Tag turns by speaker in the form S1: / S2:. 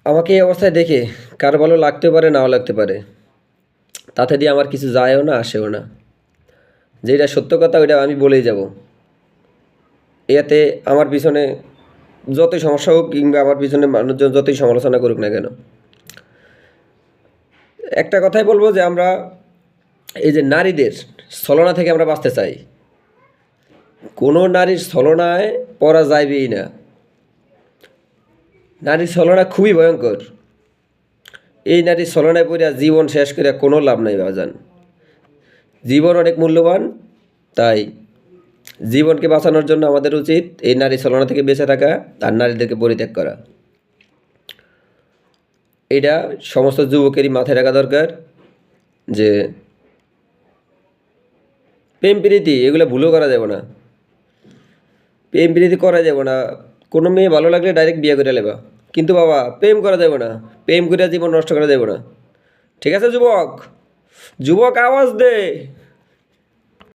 S1: আমাকে এই অবস্থায় দেখে কারো ভালো লাগতে পারে, নাও লাগতে পারে, তাতে দিয়ে আমার কিছু যায়ও না, আসেও না। যেটা সত্য কথা ওইটা আমি বলেই যাব। এতে আমার পিছনে যতই সমস্যা হোক কিংবা আমার পিছনে মানুষজন যতই সমালোচনা করুক না কেন, একটা কথাই বলবো যে আমরা এই যে নারীদের ছলনা থেকে আমরা বাঁচতে চাই। কোনো নারীর ছলনায় পড়া যাইবেই না। নারীর ছলনা খুবই ভয়ঙ্কর। এই নারীর ছলনায় পড়িয়া জীবন শেষ করিয়া কোনো লাভ নাই বাজান। জীবন অনেক মূল্যবান, তাই জীবনকে বাঁচানোর জন্য আমাদের উচিত এই নারী ছলনা থেকে বেঁচে থাকা আর নারীদেরকে পরিত্যাগ করা। এটা সমস্ত যুবকেরই মাথায় রাখা দরকার যে প্রেম প্রীতি এগুলো ভুলও করা যাবে না। প্রেম প্রীতি করা যাবে না। কোনো মেয়ে ভালো লাগলে ডাইরেক্ট বিয়ে করে নেবা, কিন্তু বাবা প্রেম করা যাবে না। প্রেম করে জীবন নষ্ট করা যাবে না। ঠিক আছে যুবক, যুবক আওয়াজ দে।